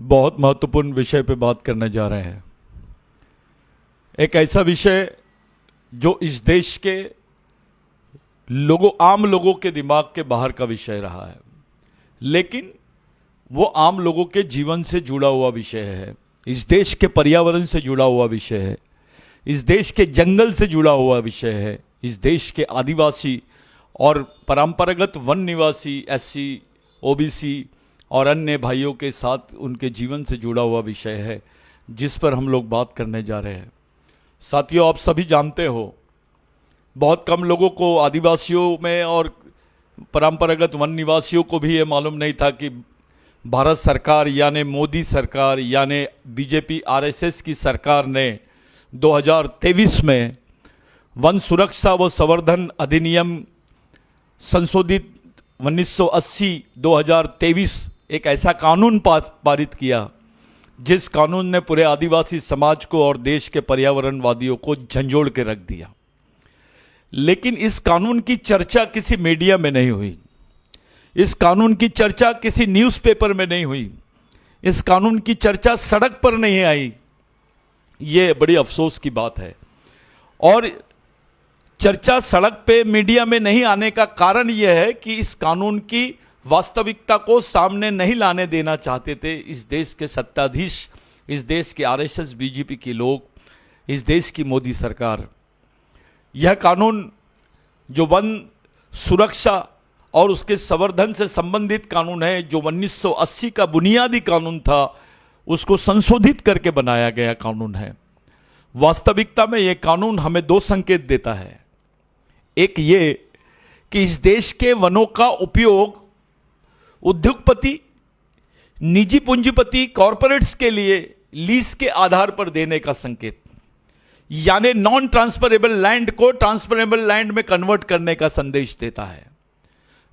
बहुत महत्वपूर्ण विषय पे बात करने जा रहे हैं। एक ऐसा विषय जो इस देश के आम लोगों के दिमाग के बाहर का विषय रहा है, लेकिन वो आम लोगों के जीवन से जुड़ा हुआ विषय है, इस देश के पर्यावरण से जुड़ा हुआ विषय है, इस देश के जंगल से जुड़ा हुआ विषय है, इस देश के आदिवासी और परंपरागत वन निवासी एससी, ओबीसी और अन्य भाइयों के साथ उनके जीवन से जुड़ा हुआ विषय है, जिस पर हम लोग बात करने जा रहे हैं। साथियों, आप सभी जानते हो, बहुत कम लोगों को, आदिवासियों में और परंपरागत वन निवासियों को भी ये मालूम नहीं था कि भारत सरकार यानी मोदी सरकार यानी बीजेपी आरएसएस की सरकार ने 2023 में वन सुरक्षा व संवर्धन अधिनियम संशोधित 1980-2023 एक ऐसा कानून पारित किया जिस कानून ने पूरे आदिवासी समाज को और देश के पर्यावरणवादियों को झंझोड़ के रख दिया। लेकिन इस कानून की चर्चा किसी मीडिया में नहीं हुई, इस कानून की चर्चा किसी न्यूज़पेपर में नहीं हुई, इस कानून की चर्चा सड़क पर नहीं आई। ये बड़ी अफसोस की बात है। और चर्चा सड़क पे मीडिया में नहीं आने का कारण यह है कि इस कानून की वास्तविकता को सामने नहीं लाने देना चाहते थे इस देश के सत्ताधीश, इस देश के आरएसएस बीजेपी के लोग, इस देश की मोदी सरकार। यह कानून जो वन सुरक्षा और उसके संवर्धन से संबंधित कानून है, जो 1980 का बुनियादी कानून था, उसको संशोधित करके बनाया गया कानून है। वास्तविकता में यह कानून हमें दो संकेत देता है। एक ये कि इस देश के वनों का उपयोग उद्योगपति, निजी पूंजीपति, कॉरपोरेट्स के लिए लीज के आधार पर देने का संकेत, यानी नॉन ट्रांसफरेबल लैंड को ट्रांसफरेबल लैंड में कन्वर्ट करने का संदेश देता है।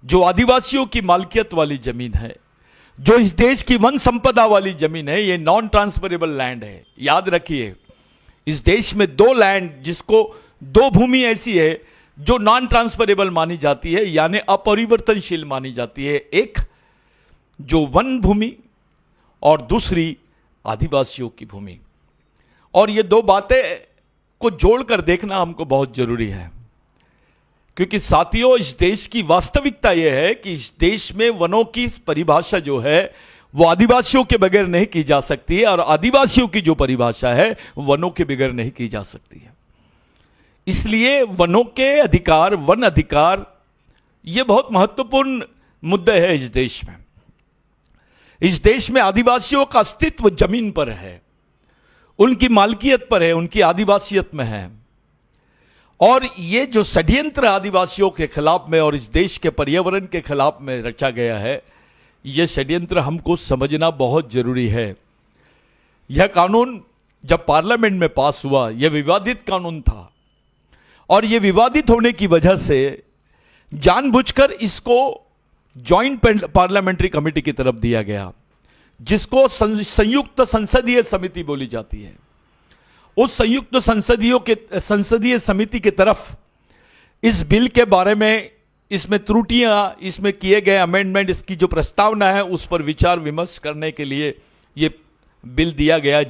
जो आदिवासियों की मालिकियत वाली जमीन है, जो इस देश की वन संपदा वाली जमीन है, ये नॉन ट्रांसफरेबल लैंड है। याद रखिए, इस देश में दो लैंड, जिसको दो भूमि ऐसी है जो नॉन ट्रांसफरेबल मानी जाती है, यानी अपरिवर्तनशील मानी जाती है। एक जो वन भूमि और दूसरी आदिवासियों की भूमि। और ये दो बातें को जोड़कर देखना हमको बहुत जरूरी है, क्योंकि साथियों, इस देश की वास्तविकता यह है कि इस देश में वनों की परिभाषा जो है वो आदिवासियों के बगैर नहीं की जा सकती है, और आदिवासियों की जो परिभाषा है वनों के बगैर नहीं की जा सकती है। इसलिए वनों के अधिकार, वन अधिकार, ये बहुत महत्वपूर्ण मुद्दे है इस देश में। इस देश में आदिवासियों का अस्तित्व जमीन पर है, उनकी मालकियत पर है, उनकी आदिवासियत में है। और ये जो षड्यंत्र आदिवासियों के खिलाफ में और इस देश के पर्यावरण के खिलाफ में रचा गया है, यह षड्यंत्र हमको समझना बहुत जरूरी है। यह कानून जब पार्लियामेंट में पास हुआ, यह विवादित कानून था, और यह विवादित होने की वजह से जानबूझकर इसको जॉइंट पार्लियामेंट्री कमेटी की तरफ दिया गया, जिसको संयुक्त संसदीय समिति बोली जाती है। उस संयुक्त संसदीय समिति की तरफ इस बिल के बारे में, इसमें त्रुटियां, इसमें किए गए अमेंडमेंट, इसकी जो प्रस्तावना है उस पर विचार विमर्श करने के लिए ये बिल दिया गया,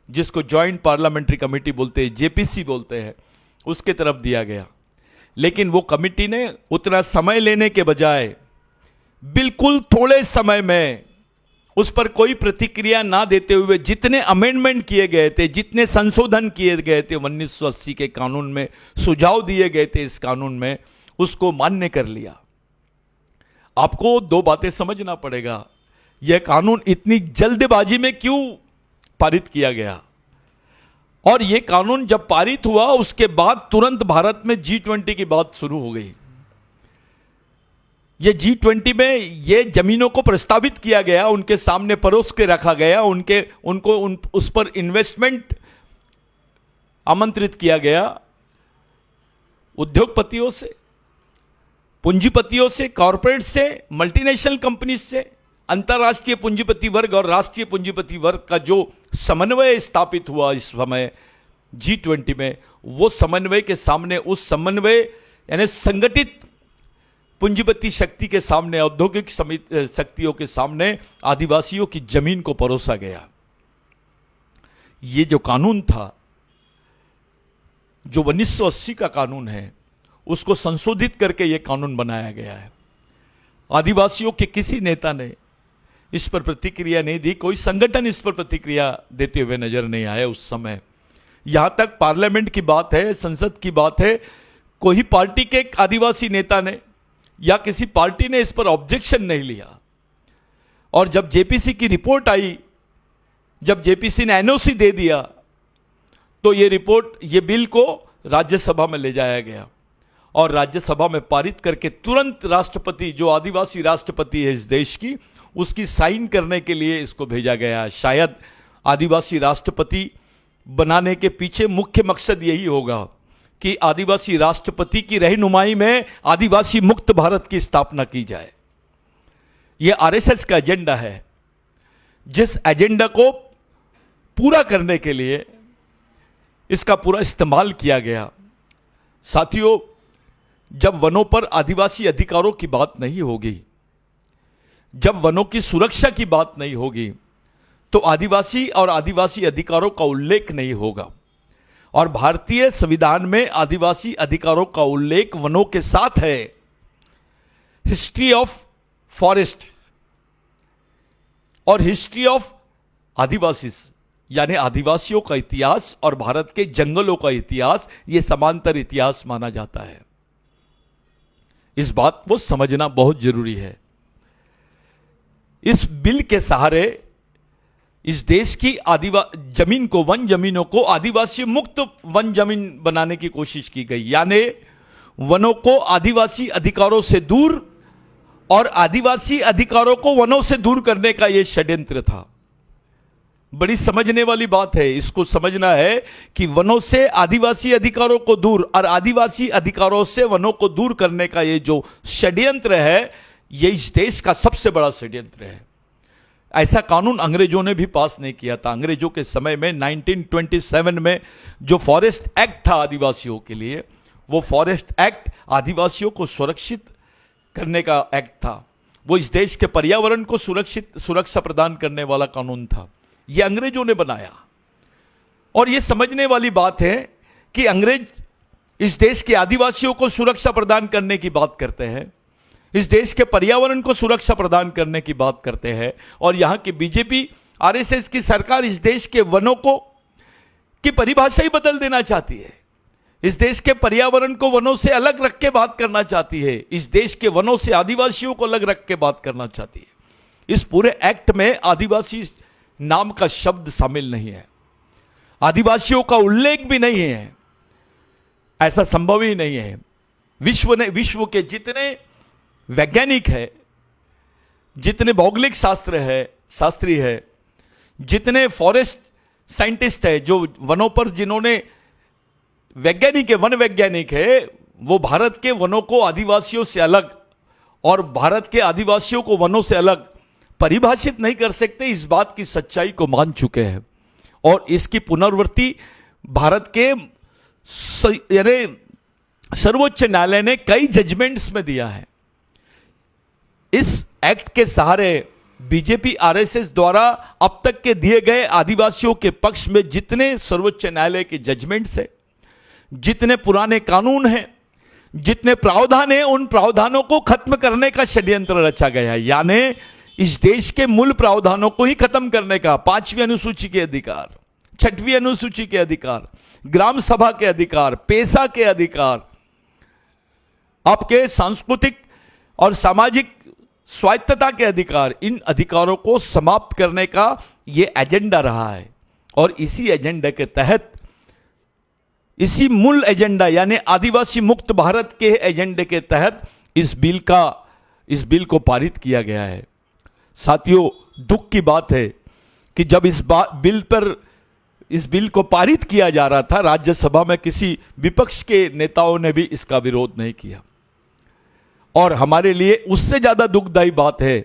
जिसको जॉइंट पार्लियामेंट्री कमेटी बोलते हैं, जेपीसी बोलते हैं, उसके तरफ दिया गया। लेकिन वो कमेटी ने उतना समय लेने के बजाय बिल्कुल थोड़े समय में उस पर कोई प्रतिक्रिया ना देते हुए, जितने अमेंडमेंट किए गए थे, जितने संशोधन किए गए थे 1980 के कानून में, सुझाव दिए गए थे इस कानून में, उसको मान्य कर लिया। आपको दो बातें समझना पड़ेगा। यह कानून इतनी जल्दबाजी में क्यों पारित किया गया, और यह कानून जब पारित हुआ उसके बाद तुरंत भारत में G20 की बात शुरू हो गई। ये G20 में ये जमीनों को प्रस्तावित किया गया, उनके सामने परोस के रखा गया, उस पर इन्वेस्टमेंट आमंत्रित किया गया। उद्योगपतियों से, पूंजीपतियों से, कॉरपोरेट से, मल्टीनेशनल कंपनीज से, अंतर्राष्ट्रीय पूंजीपति वर्ग और राष्ट्रीय पूंजीपति वर्ग का जो समन्वय स्थापित हुआ इस समय G20 में, वो समन्वय के सामने, उस समन्वय यानी संगठित पूंजीपति शक्ति के सामने, औद्योगिक शक्तियों के सामने आदिवासियों की जमीन को परोसा गया। ये जो कानून था, जो 1980 का कानून है, उसको संशोधित करके यह कानून बनाया गया है। आदिवासियों के किसी नेता ने इस पर प्रतिक्रिया नहीं दी, कोई संगठन इस पर प्रतिक्रिया देते हुए नजर नहीं आया उस समय। यहां तक पार्लियामेंट की बात है, संसद की बात है, कोई पार्टी के एक आदिवासी नेता ने या किसी पार्टी ने इस पर ऑब्जेक्शन नहीं लिया। और जब जेपीसी की रिपोर्ट आई, जब जेपीसी ने एनओसी दे दिया, तो ये बिल को राज्यसभा में ले जाया गया और राज्यसभा में पारित करके तुरंत राष्ट्रपति, जो आदिवासी राष्ट्रपति है इस देश की, उसकी साइन करने के लिए इसको भेजा गया। शायद आदिवासी राष्ट्रपति बनाने के पीछे मुख्य मकसद यही होगा कि आदिवासी राष्ट्रपति की रहनुमाई में आदिवासी मुक्त भारत की स्थापना की जाए। यह आरएसएस का एजेंडा है, जिस एजेंडा को पूरा करने के लिए इसका पूरा इस्तेमाल किया गया। साथियों, जब वनों पर आदिवासी अधिकारों की बात नहीं होगी, जब वनों की सुरक्षा की बात नहीं होगी, तो आदिवासी और आदिवासी अधिकारों का उल्लेख नहीं होगा। और भारतीय संविधान में आदिवासी अधिकारों का उल्लेख वनों के साथ है। हिस्ट्री ऑफ फॉरेस्ट और हिस्ट्री ऑफ आदिवासी, यानी आदिवासियों का इतिहास और भारत के जंगलों का इतिहास, यह समांतर इतिहास माना जाता है। इस बात को समझना बहुत जरूरी है। इस बिल के सहारे इस देश की जमीन को, वन जमीनों को आदिवासी मुक्त वन जमीन बनाने की कोशिश की गई, यानी वनों को आदिवासी अधिकारों से दूर और आदिवासी अधिकारों को वनों से दूर करने का यह षड्यंत्र था। बड़ी समझने वाली बात है। इसको समझना है कि वनों से आदिवासी अधिकारों को दूर और आदिवासी अधिकारों से वनों को दूर करने का यह जो षड्यंत्र है, यह इस देश का सबसे बड़ा षड्यंत्र है। ऐसा कानून अंग्रेजों ने भी पास नहीं किया था। अंग्रेजों के समय में 1927 में जो फॉरेस्ट एक्ट था आदिवासियों के लिए, वो फॉरेस्ट एक्ट आदिवासियों को सुरक्षित करने का एक्ट था। वो इस देश के पर्यावरण को सुरक्षा प्रदान करने वाला कानून था। ये अंग्रेजों ने बनाया। और ये समझने वाली बात है कि अंग्रेज इस देश के आदिवासियों को सुरक्षा प्रदान करने की बात करते हैं, इस देश के पर्यावरण को सुरक्षा प्रदान करने की बात करते हैं, और यहां की बीजेपी आरएसएस की सरकार इस देश के वनों को की परिभाषा ही बदल देना चाहती है। इस देश के पर्यावरण को वनों से अलग रख के बात करना चाहती है। इस देश के वनों से आदिवासियों को अलग रख के बात करना चाहती है। इस पूरे एक्ट में आदिवासी नाम का शब्द शामिल नहीं है, आदिवासियों का उल्लेख भी नहीं है। ऐसा संभव ही नहीं है। विश्व के जितने वैज्ञानिक है, जितने भौगोलिक शास्त्री है, जितने फॉरेस्ट साइंटिस्ट है, जो वनों पर जिन्होंने वन वैज्ञानिक है, वो भारत के वनों को आदिवासियों से अलग और भारत के आदिवासियों को वनों से अलग परिभाषित नहीं कर सकते। इस बात की सच्चाई को मान चुके हैं और इसकी पुनरावृत्ति भारत के सर्वोच्च न्यायालय ने कई जजमेंट्स में दिया है। इस एक्ट के सहारे बीजेपी आरएसएस द्वारा अब तक के दिए गए आदिवासियों के पक्ष में जितने सर्वोच्च न्यायालय के जजमेंट्स है, जितने पुराने कानून हैं, जितने प्रावधान हैं, उन प्रावधानों को खत्म करने का षड्यंत्र रचा गया है। यानी इस देश के मूल प्रावधानों को ही खत्म करने का, 5वीं अनुसूची के अधिकार, 6वीं अनुसूची के अधिकार, ग्राम सभा के अधिकार, पेशा के अधिकार, आपके सांस्कृतिक और सामाजिक स्वायत्तता के अधिकार, इन अधिकारों को समाप्त करने का यह एजेंडा रहा है। और इसी एजेंडा के तहत, इसी मूल एजेंडा यानी आदिवासी मुक्त भारत के एजेंडे के तहत इस बिल को पारित किया गया है। साथियों, दुख की बात है कि जब इस बिल को पारित किया जा रहा था, राज्यसभा में किसी विपक्ष के नेताओं ने भी इसका विरोध नहीं किया। और हमारे लिए उससे ज्यादा दुखदायी बात है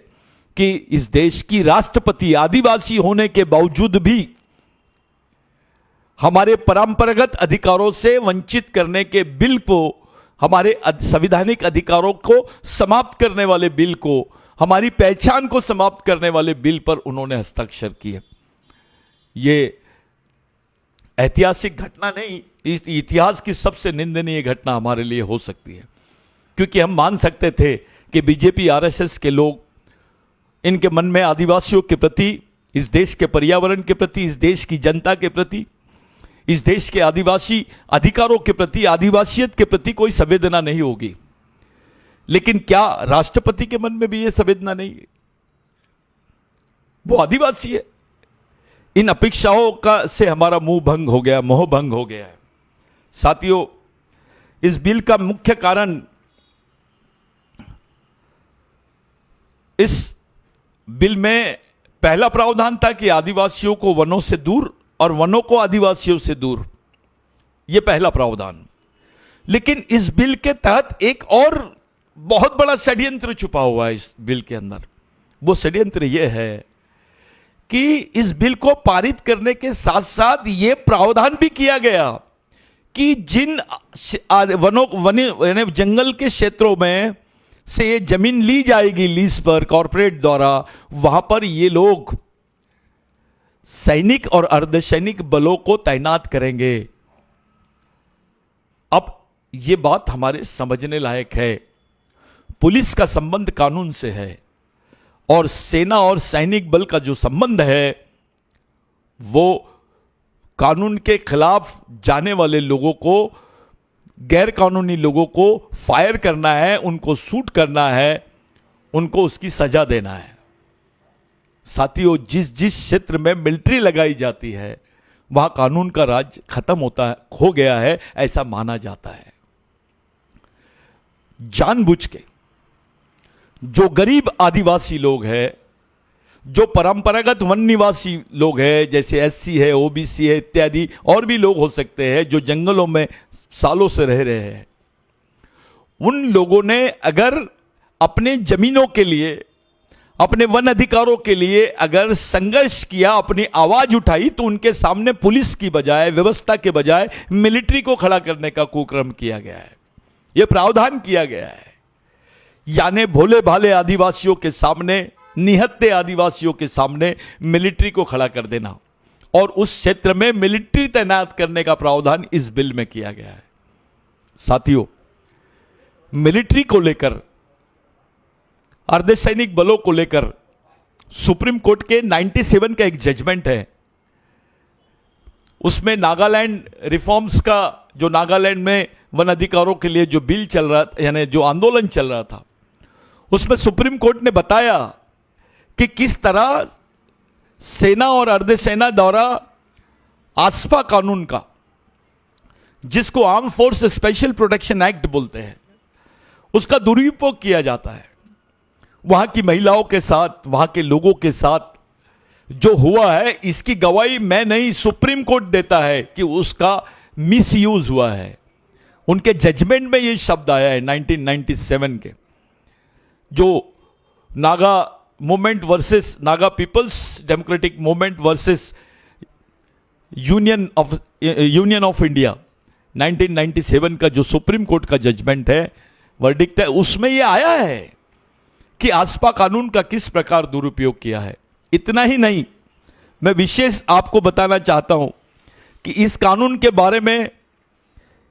कि इस देश की राष्ट्रपति आदिवासी होने के बावजूद भी हमारे परंपरागत अधिकारों से वंचित करने के बिल को हमारे संवैधानिक अधिकारों को समाप्त करने वाले बिल को, हमारी पहचान को समाप्त करने वाले बिल पर उन्होंने हस्ताक्षर किए। ये ऐतिहासिक घटना नहीं, इतिहास की सबसे निंदनीय घटना हमारे लिए हो सकती है, क्योंकि हम मान सकते थे कि बीजेपी आरएसएस के लोग, इनके मन में आदिवासियों के प्रति, इस देश के पर्यावरण के प्रति, इस देश की जनता के प्रति, इस देश के आदिवासी अधिकारों के प्रति, आदिवासियत के प्रति कोई संवेदना नहीं होगी। लेकिन क्या राष्ट्रपति के मन में भी यह संवेदना नहीं है? वो आदिवासी है। इन अपेक्षाओं का से हमारा मुंह भंग हो गया, मोह भंग हो गया है। साथियों, इस बिल का मुख्य कारण, इस बिल में पहला प्रावधान था कि आदिवासियों को वनों से दूर और वनों को आदिवासियों से दूर, यह पहला प्रावधान। लेकिन इस बिल के तहत एक और बहुत बड़ा षड्यंत्र छुपा हुआ है इस बिल के अंदर। वो षड्यंत्र यह है कि इस बिल को पारित करने के साथ साथ यह प्रावधान भी किया गया कि जिन वनों जंगल के क्षेत्रों में से ये जमीन ली जाएगी लीज पर कॉरपोरेट द्वारा, वहां पर ये लोग सैनिक और अर्धसैनिक बलों को तैनात करेंगे। अब यह बात हमारे समझने लायक है। पुलिस का संबंध कानून से है और सेना और सैनिक बल का जो संबंध है वो कानून के खिलाफ जाने वाले लोगों को, गैर कानूनी लोगों को फायर करना है, उनको शूट करना है, उनको उसकी सजा देना है। साथियों, जिस जिस क्षेत्र में मिलिट्री लगाई जाती है वहां कानून का राज खत्म होता है, खो गया है, ऐसा माना जाता है। जानबूझ के जो गरीब आदिवासी लोग हैं, जो परंपरागत वन निवासी लोग हैं, जैसे एससी है, ओबीसी है इत्यादि, और भी लोग हो सकते हैं जो जंगलों में सालों से रह रहे हैं, उन लोगों ने अगर अपने जमीनों के लिए, अपने वन अधिकारों के लिए अगर संघर्ष किया, अपनी आवाज उठाई, तो उनके सामने पुलिस की बजाय, व्यवस्था के बजाय मिलिट्री को खड़ा करने का कुक्रम किया गया है। यह प्रावधान किया गया है। यानी भोले भाले आदिवासियों के सामने, निहत्थे आदिवासियों के सामने मिलिट्री को खड़ा कर देना और उस क्षेत्र में मिलिट्री तैनात करने का प्रावधान इस बिल में किया गया है। साथियों, मिलिट्री को लेकर, अर्धसैनिक बलों को लेकर सुप्रीम कोर्ट के 97 का एक जजमेंट है। उसमें नागालैंड रिफॉर्म्स का, जो नागालैंड में वन अधिकारों के लिए जो बिल चल रहा, यानी जो आंदोलन चल रहा था, उसमें सुप्रीम कोर्ट ने बताया कि किस तरह सेना और अर्धसेना द्वारा आसपा कानून का, जिसको arm force special protection act बोलते हैं, उसका दुरुपयोग किया जाता है। वहां की महिलाओं के साथ, वहां के लोगों के साथ जो हुआ है, इसकी गवाही मैं नहीं, सुप्रीम कोर्ट देता है कि उसका मिसयूज हुआ है। उनके जजमेंट में ये शब्द आया है 1997 के, जो Naga movement versus, Naga peoples democratic movement versus union of India 1997 का जो सुप्रीम कोर्ट का जजमेंट है, वर्डिक्ट है, उसमें यह आया है कि आसपा कानून का किस प्रकार दुरुपयोग किया है। इतना ही नहीं, मैं विशेष आपको बताना चाहता हूं कि इस कानून के बारे में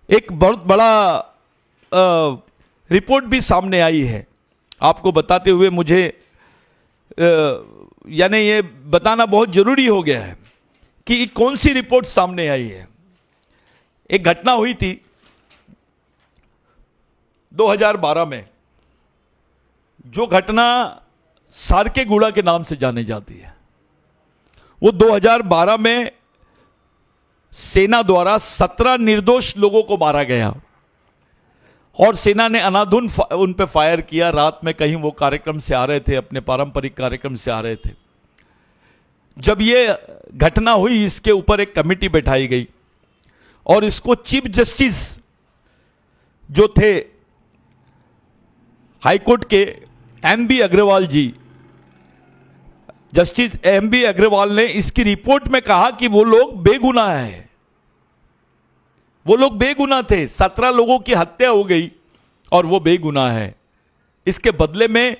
एक बहुत बड़ा रिपोर्ट भी सामने आई है। आपको बताते हुए मुझे यानी ये बताना बहुत जरूरी हो गया है कि कौन सी रिपोर्ट सामने आई है। एक घटना हुई थी 2012 में, जो घटना सारकेगुड़ा के नाम से जानी जाती है। वो 2012 में सेना द्वारा 17 निर्दोष लोगों को मारा गया और सेना ने अनाधुन उन पे फायर किया। रात में कहीं वो कार्यक्रम से आ रहे थे, अपने पारंपरिक कार्यक्रम से आ रहे थे। जब ये घटना हुई, इसके ऊपर एक कमेटी बैठाई गई और इसको चीफ जस्टिस जो थे हाईकोर्ट के एमबी अग्रवाल जी, जस्टिस एमबी अग्रवाल ने इसकी रिपोर्ट में कहा कि वो लोग बेगुनाह हैं। वो लोग बेगुनाह थे, 17 लोगों की हत्या हो गई और वो बेगुनाह है। इसके बदले में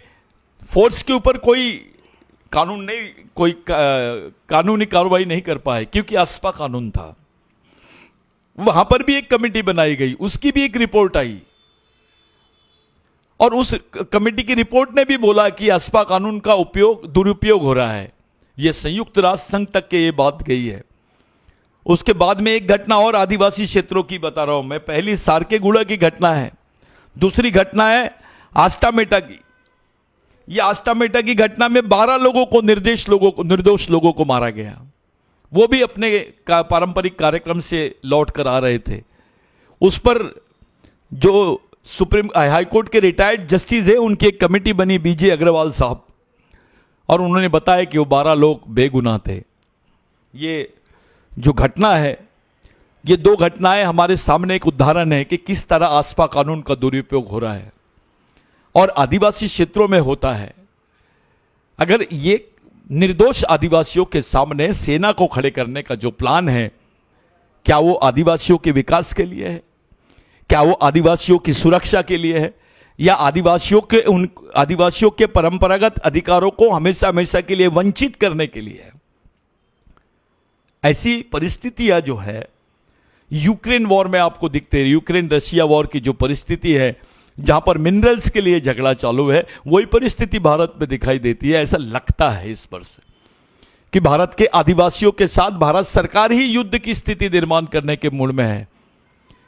फोर्स के ऊपर कोई कानून नहीं, कोई कानूनी कार्रवाई नहीं कर पाए, क्योंकि आसपा कानून था। वहां पर भी एक कमेटी बनाई गई, उसकी भी एक रिपोर्ट आई और उस कमेटी की रिपोर्ट ने भी बोला कि आसपा कानून का दुरुपयोग हो रहा है। यह संयुक्त राष्ट्र संघ तक के ये बात गई है। उसके बाद में एक घटना और आदिवासी क्षेत्रों की बता रहा हूं मैं। पहली सारकेगुड़ा की घटना है, दूसरी घटना है आस्टामेटा की। यह आस्टामेटा की घटना में 12 लोगों को, निर्दोष लोगों को मारा गया। वो भी अपने पारंपरिक कार्यक्रम से लौट कर आ रहे थे। उस पर जो सुप्रीम हाईकोर्ट के रिटायर्ड जस्टिस है, उनकी एक कमेटी बनी, बीजे अग्रवाल साहब, और उन्होंने बताया कि वो 12 लोग बेगुनाह थे। ये जो घटना है, ये 2 घटनाएं हमारे सामने एक उदाहरण है कि किस तरह आसपा कानून का दुरुपयोग हो रहा है और आदिवासी क्षेत्रों में होता है। अगर ये निर्दोष आदिवासियों के सामने सेना को खड़े करने का जो प्लान है, क्या वो आदिवासियों के विकास के लिए है? क्या वो आदिवासियों की सुरक्षा के लिए है? या आदिवासियों के परंपरागत अधिकारों को हमेशा हमेशा के लिए वंचित करने के लिए है? ऐसी परिस्थितियां जो है यूक्रेन वॉर में आपको दिखते हैं। यूक्रेन रशिया वॉर की जो परिस्थिति है, जहां पर मिनरल्स के लिए झगड़ा चालू है, वही परिस्थिति भारत में दिखाई देती है। ऐसा लगता है इस पर से कि भारत के आदिवासियों के साथ भारत सरकार ही युद्ध की स्थिति निर्माण करने के मूड में है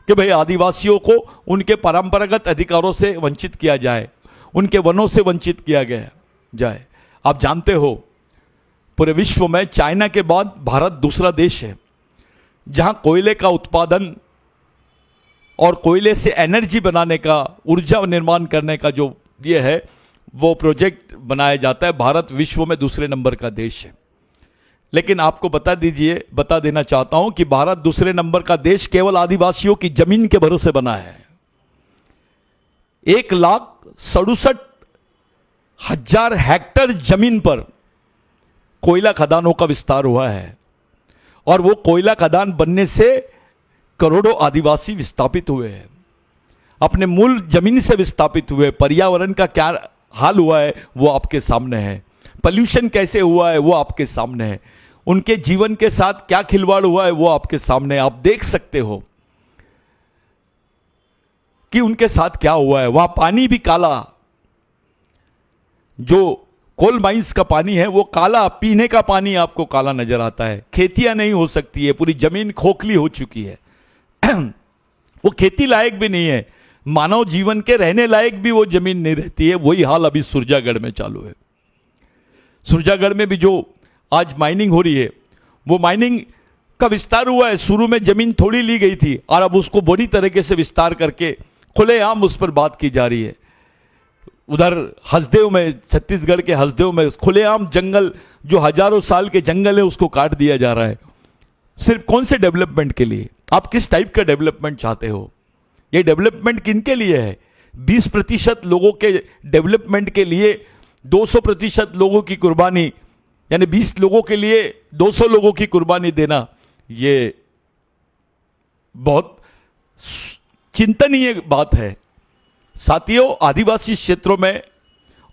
कि भाई आदिवासियों को उनके परंपरागत अधिकारों से वंचित किया जाए, उनके वनों से वंचित किया गया जाए। आप जानते हो पूरे विश्व में चाइना के बाद भारत दूसरा देश है जहां कोयले का उत्पादन और कोयले से एनर्जी बनाने का, ऊर्जा निर्माण करने का जो ये है वो प्रोजेक्ट बनाया जाता है। भारत विश्व में दूसरे नंबर का देश है। लेकिन आपको बता देना चाहता हूं कि भारत दूसरे नंबर का देश केवल आदिवासियों की जमीन के भरोसे बना है। 1,67,000 हेक्टेयर जमीन पर कोयला खदानों का विस्तार हुआ है और वो कोयला खदान बनने से करोड़ों आदिवासी विस्थापित हुए हैं, अपने मूल जमीन से विस्थापित हुए। पर्यावरण का क्या हाल हुआ है वो आपके सामने है। पॉल्यूशन कैसे हुआ है वो आपके सामने है। उनके जीवन के साथ क्या खिलवाड़ हुआ है वो आपके सामने। आप देख सकते हो कि उनके साथ क्या हुआ है। वहां पानी भी काला, जो कोल माइंस का पानी है वो काला, पीने का पानी आपको काला नजर आता है। खेतियां नहीं हो सकती है, पूरी जमीन खोखली हो चुकी है। वो खेती लायक भी नहीं है, मानव जीवन के रहने लायक भी वो जमीन नहीं रहती है। वही हाल अभी सुरजागढ़ में चालू है। सुरजागढ़ में भी जो आज माइनिंग हो रही है, वो माइनिंग का विस्तार हुआ है। शुरू में जमीन थोड़ी ली गई थी और अब उसको बड़ी तरीके से विस्तार करके खुलेआम उस पर बात की जा रही है। उधर हसदेव में, छत्तीसगढ़ के हसदेव में खुलेआम जंगल, जो हजारों साल के जंगल है, उसको काट दिया जा रहा है। सिर्फ कौन से डेवलपमेंट के लिए? आप किस टाइप का डेवलपमेंट चाहते हो? ये डेवलपमेंट किन के लिए है? 20% लोगों के डेवलपमेंट के लिए 200% लोगों की कुर्बानी, यानी 20 लोगों के लिए 200 लोगों की कुर्बानी देना, ये बहुत चिंतनीय बात है। साथियों, आदिवासी क्षेत्रों में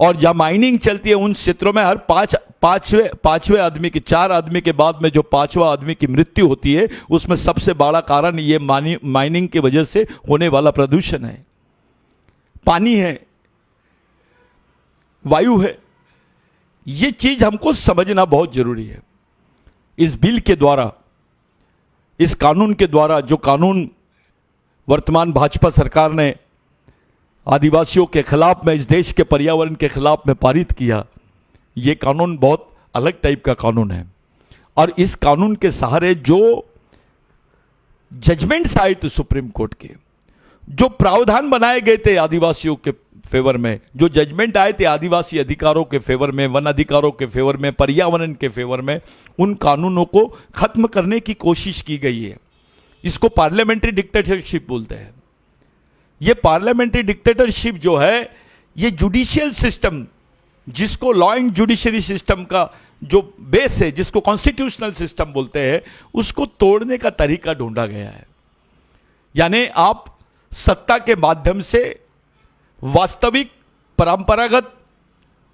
और जहां माइनिंग चलती है उन क्षेत्रों में हर पांचवें आदमी के, 4 आदमी के बाद में जो 5वां आदमी की मृत्यु होती है, उसमें सबसे बड़ा कारण ये माइनिंग की वजह से होने वाला प्रदूषण है। पानी है, वायु है। ये चीज हमको समझना बहुत जरूरी है। इस बिल के द्वारा, इस कानून के द्वारा, जो कानून वर्तमान भाजपा सरकार ने आदिवासियों के खिलाफ में, इस देश के पर्यावरण के खिलाफ में पारित किया, यह कानून बहुत अलग टाइप का कानून है। और इस कानून के सहारे जो जजमेंट्स आए थे सुप्रीम कोर्ट के, जो प्रावधान बनाए गए थे आदिवासियों के फेवर में, जो जजमेंट आए थे आदिवासी अधिकारों के फेवर में, वन अधिकारों के फेवर में, पर्यावरण के फेवर में, उन कानूनों को खत्म करने की कोशिश की गई है। इसको पार्लियामेंट्री डिक्टेटरशिप बोलते हैं। ये पार्लियामेंट्री डिक्टेटरशिप जो है, ये जुडिशियल सिस्टम, जिसको लॉ एंड जुडिशरी सिस्टम का जो बेस है, जिसको कॉन्स्टिट्यूशनल सिस्टम बोलते हैं, उसको तोड़ने का तरीका ढूंढा गया है। यानी आप सत्ता के माध्यम से वास्तविक परंपरागत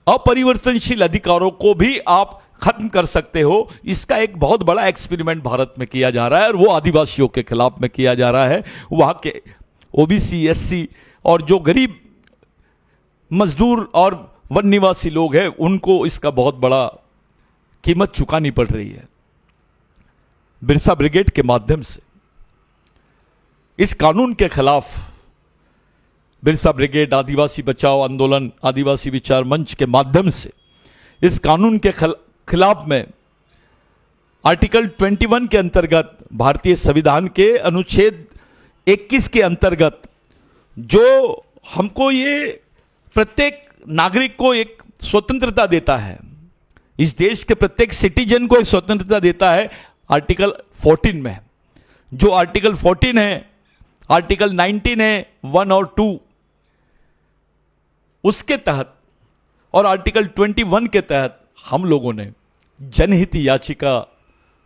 अपरिवर्तनशील अधिकारों को भी आप खत्म कर सकते हो। इसका एक बहुत बड़ा एक्सपेरिमेंट भारत में किया जा रहा है और वो आदिवासियों के खिलाफ में किया जा रहा है। वहां के ओबीसी, एससी और जो गरीब मजदूर और वन निवासी लोग हैं उनको इसका बहुत बड़ा कीमत चुकानी पड़ रही है। बिरसा ब्रिगेड के माध्यम से इस कानून के खिलाफ बिरसा ब्रिगेड, आदिवासी बचाओ आंदोलन, आदिवासी विचार मंच के माध्यम से इस कानून के खिलाफ में आर्टिकल 21 के अंतर्गत, भारतीय संविधान के अनुच्छेद 21 के अंतर्गत जो हमको ये प्रत्येक नागरिक को एक स्वतंत्रता देता है, इस देश के प्रत्येक सिटीजन को एक स्वतंत्रता देता है, आर्टिकल 14 में। जो आर्टिकल 14 है, आर्टिकल 19 है 1 और 2 उसके तहत और आर्टिकल 21 के तहत हम लोगों ने जनहित याचिका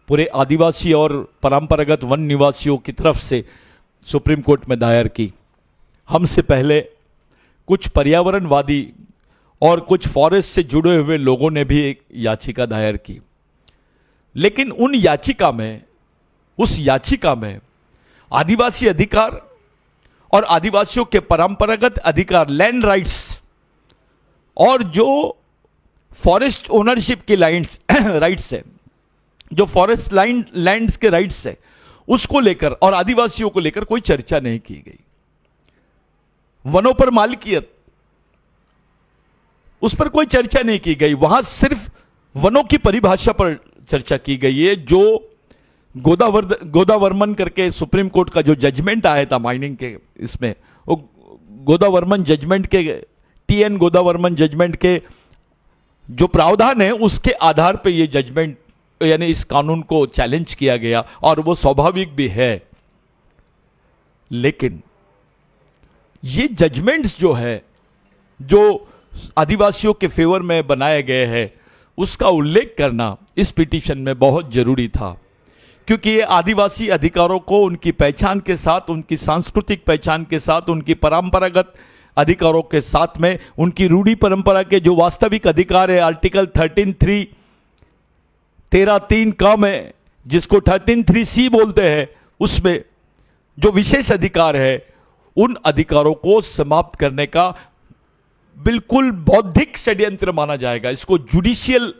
पूरे आदिवासी और परंपरागत वन निवासियों की तरफ से सुप्रीम कोर्ट में दायर की। हमसे पहले कुछ पर्यावरणवादी और कुछ फॉरेस्ट से जुड़े हुए लोगों ने भी एक याचिका दायर की, लेकिन उस याचिका में आदिवासी अधिकार और आदिवासियों के परंपरागत अधिकार, लैंड राइट्स और जो फॉरेस्ट ओनरशिप के राइट्स है, जो फॉरेस्ट लैंड्स के राइट्स है, उसको लेकर और आदिवासियों को लेकर कोई चर्चा नहीं की गई। वनों पर मालिकियत, उस पर कोई चर्चा नहीं की गई। वहां सिर्फ वनों की परिभाषा पर चर्चा की गई है। जो गोदावर्मन करके सुप्रीम कोर्ट का जो जजमेंट आया था माइनिंग के, इसमें वो गोदावर्मन जजमेंट के, टीएन गोदावर्मन जजमेंट के जो प्रावधान है उसके आधार पे ये जजमेंट यानी इस कानून को चैलेंज किया गया और वो स्वाभाविक भी है। लेकिन ये जजमेंट्स जो है, जो आदिवासियों के फेवर में बनाए गए हैं, उसका उल्लेख करना इस पिटीशन में बहुत जरूरी था, क्योंकि ये आदिवासी अधिकारों को उनकी पहचान के साथ, उनकी सांस्कृतिक पहचान के साथ, उनकी परंपरागत अधिकारों के साथ में उनकी रूढ़ी परंपरा के जो वास्तविक अधिकार है, आर्टिकल 13.3 का में, जिसको 13.3C बोलते हैं, उसमें जो विशेष अधिकार है, उन अधिकारों को समाप्त करने का बिल्कुल बौद्धिक षड्यंत्र माना जाएगा। इसको जुडिशियल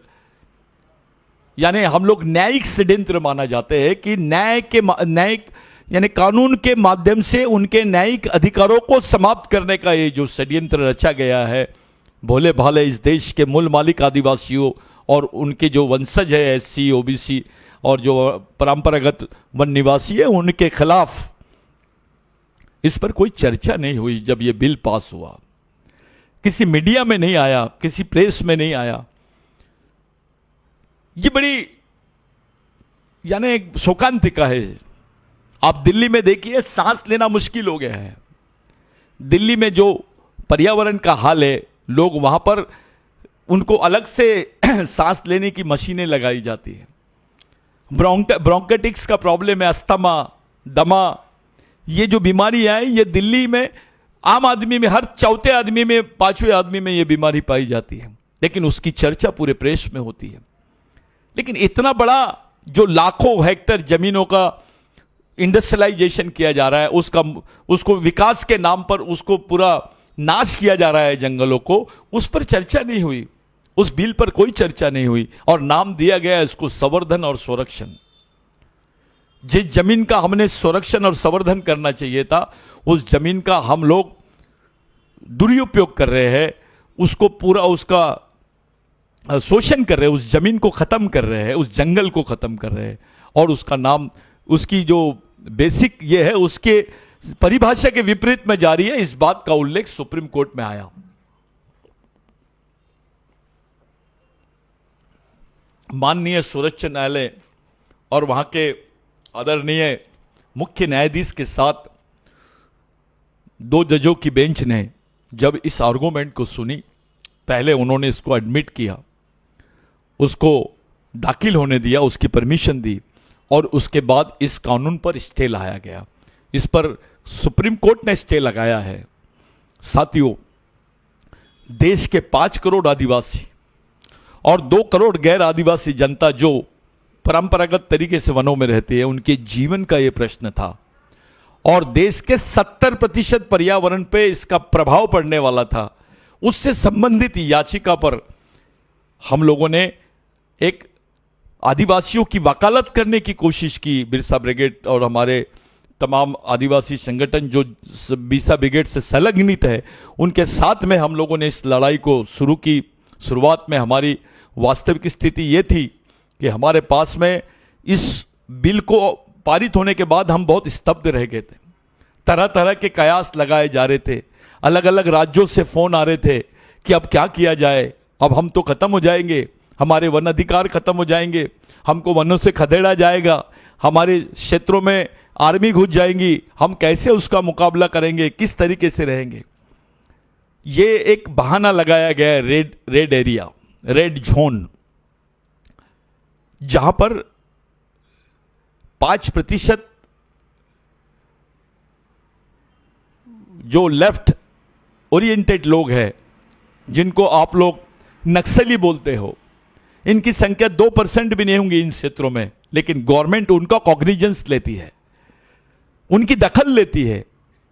यानी हम लोग न्यायिक षड्यंत्र माना जाते हैं कि न्यायिक यानी कानून के माध्यम से उनके न्यायिक अधिकारों को समाप्त करने का ये जो षड्यंत्र रचा गया है, भोले भाले इस देश के मूल मालिक आदिवासियों और उनके जो वंशज है, एससी, ओबीसी और जो परंपरागत वन निवासी है, उनके खिलाफ इस पर कोई चर्चा नहीं हुई। जब ये बिल पास हुआ, किसी मीडिया में नहीं आया, किसी प्रेस में नहीं आया। ये बड़ी यानी शोकांतिका है। आप दिल्ली में देखिए, सांस लेना मुश्किल हो गया है। दिल्ली में जो पर्यावरण का हाल है, लोग वहां पर उनको अलग से सांस लेने की मशीनें लगाई जाती है। ब्रोंकाइटिस का प्रॉब्लम है, अस्थमा, दमा, ये जो बीमारियां हैं, ये दिल्ली में आम आदमी में हर चौथे आदमी में, पांचवें आदमी में ये बीमारी पाई जाती है, लेकिन उसकी चर्चा पूरे प्रेस में होती है। लेकिन इतना बड़ा जो लाखों हेक्टेयर जमीनों का इंडस्ट्रियलाइजेशन किया जा रहा है, उसको विकास के नाम पर उसको पूरा नाश किया जा रहा है जंगलों को, उस पर चर्चा नहीं हुई। उस बिल पर कोई चर्चा नहीं हुई और नाम दिया गया इसको संवर्धन और संरक्षण। जिस जमीन का हमने संरक्षण और संवर्धन करना चाहिए था, उस जमीन का हम लोग दुरुपयोग कर रहे हैं, उसको पूरा उसका शोषण कर रहे हैं, उस जमीन को खत्म कर रहे हैं, उस जंगल को खत्म कर रहे हैं। और उसका नाम, उसकी जो बेसिक ये है, उसके परिभाषा के विपरीत में जारी है। इस बात का उल्लेख सुप्रीम कोर्ट में आया। माननीय सर्वोच्च न्यायालय और वहां के आदरणीय मुख्य न्यायाधीश के साथ 2 जजों की बेंच ने जब इस आर्गुमेंट को सुनी, पहले उन्होंने इसको एडमिट किया, उसको दाखिल होने दिया, उसकी परमिशन दी और उसके बाद इस कानून पर स्टे लाया गया। इस पर सुप्रीम कोर्ट ने स्टे लगाया है। साथियों, देश के 5 करोड़ आदिवासी और 2 करोड़ गैर आदिवासी जनता जो परंपरागत तरीके से वनों में रहती है, उनके जीवन का यह प्रश्न था और देश के 70% पर्यावरण पे इसका प्रभाव पड़ने वाला था। उससे संबंधित याचिका पर हम लोगों ने एक आदिवासियों की वकालत करने की कोशिश की। बिरसा ब्रिगेड और हमारे तमाम आदिवासी संगठन जो बिरसा ब्रिगेड से संलग्नित है, उनके साथ में हम लोगों ने इस लड़ाई को शुरू की। शुरुआत में हमारी वास्तविक स्थिति ये थी कि हमारे पास में इस बिल को पारित होने के बाद हम बहुत स्तब्ध रह गए थे। तरह तरह के कयास लगाए जा रहे थे, अलग अलग राज्यों से फोन आ रहे थे कि अब क्या किया जाए, अब हम तो खत्म हो जाएंगे, हमारे वन अधिकार खत्म हो जाएंगे, हमको वनों से खदेड़ा जाएगा, हमारे क्षेत्रों में आर्मी घुस जाएंगी, हम कैसे उसका मुकाबला करेंगे, किस तरीके से रहेंगे। ये एक बहाना लगाया गया है रेड एरिया, रेड जोन, जहां पर 5% जो लेफ्ट ओरिएंटेड लोग हैं, जिनको आप लोग नक्सली बोलते हो, इनकी संख्या 2% भी नहीं होंगी इन क्षेत्रों में, लेकिन गवर्नमेंट उनका कॉग्निजेंस लेती है, उनकी दखल लेती है,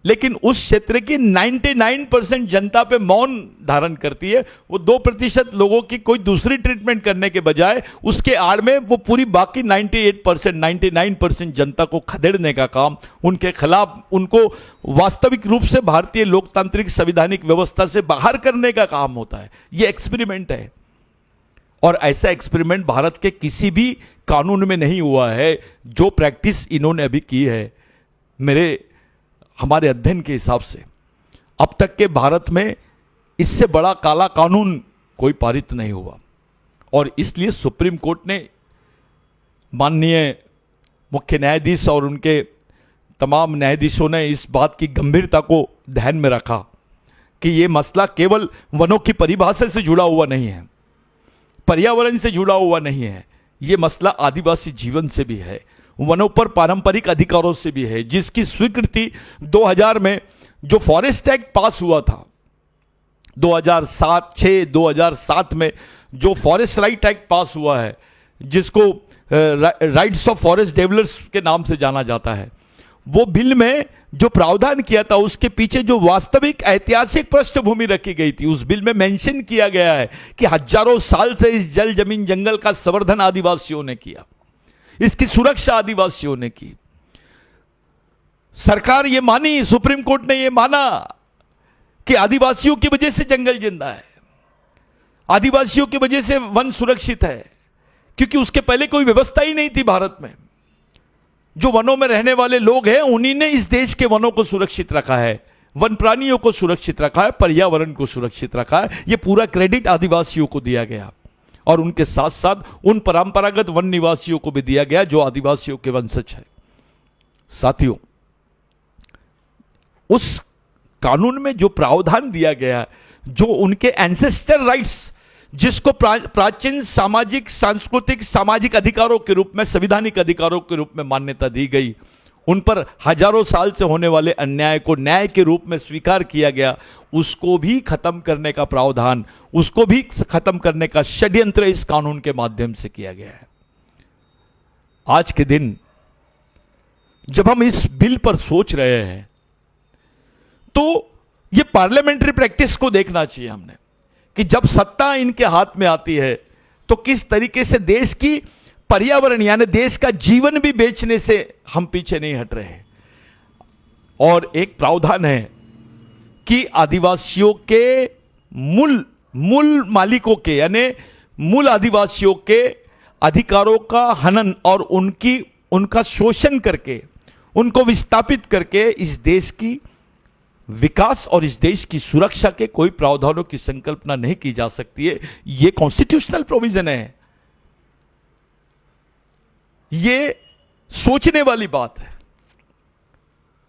लेकिन उस क्षेत्र की 99% जनता पे मौन धारण करती है। वो 2% लोगों की कोई दूसरी ट्रीटमेंट करने के बजाय उसके आड़ में वो पूरी बाकी 99% जनता को खदेड़ने का काम, उनके खिलाफ, उनको वास्तविक रूप से भारतीय लोकतांत्रिक संवैधानिक व्यवस्था से बाहर करने का काम होता है। ये एक्सपेरिमेंट है और ऐसा एक्सपेरिमेंट भारत के किसी भी कानून में नहीं हुआ है। जो प्रैक्टिस इन्होंने अभी की है, हमारे अध्ययन के हिसाब से अब तक के भारत में इससे बड़ा काला कानून कोई पारित नहीं हुआ। और इसलिए सुप्रीम कोर्ट ने, माननीय मुख्य न्यायाधीश और उनके तमाम न्यायाधीशों ने इस बात की गंभीरता को ध्यान में रखा कि यह मसला केवल वनों की परिभाषा से जुड़ा हुआ नहीं है, पर्यावरण से जुड़ा हुआ नहीं है, यह मसला आदिवासी जीवन से भी है, वनों पर पारंपरिक अधिकारों से भी है, जिसकी स्वीकृति 2000 में जो फॉरेस्ट एक्ट पास हुआ था, 2007 में जो फॉरेस्ट राइट एक्ट पास हुआ है, जिसको राइट्स ऑफ फॉरेस्ट डेवलपर्स के नाम से जाना जाता है, वो बिल में जो प्रावधान किया था उसके पीछे जो वास्तविक ऐतिहासिक पृष्ठभूमि रखी गई थी, उस बिल में मेंशन किया गया है कि हजारों साल से इस जल, जमीन, जंगल का संवर्धन आदिवासियों ने किया, इसकी सुरक्षा आदिवासियों ने की। सरकार ये मानी, सुप्रीम कोर्ट ने ये माना कि आदिवासियों की वजह से जंगल जिंदा है, आदिवासियों की वजह से वन सुरक्षित है, क्योंकि उसके पहले कोई व्यवस्था ही नहीं थी भारत में। जो वनों में रहने वाले लोग हैं, उन्हीं ने इस देश के वनों को सुरक्षित रखा है, वन प्राणियों को सुरक्षित रखा है, पर्यावरण को सुरक्षित रखा है। यह पूरा क्रेडिट आदिवासियों को दिया गया और उनके साथ साथ उन परंपरागत वन निवासियों को भी दिया गया जो आदिवासियों के वंशज है। साथियों, उस कानून में जो प्रावधान दिया गया, जो उनके एंसेस्टर राइट्स, जिसको प्राचीन सामाजिक, सांस्कृतिक, सामाजिक अधिकारों के रूप में, संवैधानिक अधिकारों के रूप में मान्यता दी गई, उन पर हजारों साल से होने वाले अन्याय को न्याय के रूप में स्वीकार किया गया, उसको भी खत्म करने का प्रावधान, उसको भी खत्म करने का षड्यंत्र इस कानून के माध्यम से किया गया है। आज के दिन जब हम इस बिल पर सोच रहे हैं, तो ये पार्लियामेंट्री प्रैक्टिस को देखना चाहिए हमने, कि जब सत्ता इनके हाथ में आती है तो किस तरीके से देश की पर्यावरण यानी देश का जीवन भी बेचने से हम पीछे नहीं हट रहे। और एक प्रावधान है कि आदिवासियों के मूल मालिकों के यानी मूल आदिवासियों के अधिकारों का हनन और उनका शोषण करके, उनको विस्थापित करके इस देश की विकास और इस देश की सुरक्षा के कोई प्रावधानों की संकल्पना नहीं की जा सकती है। यह कॉन्स्टिट्यूशनल प्रोविजन है, यह सोचने वाली बात है।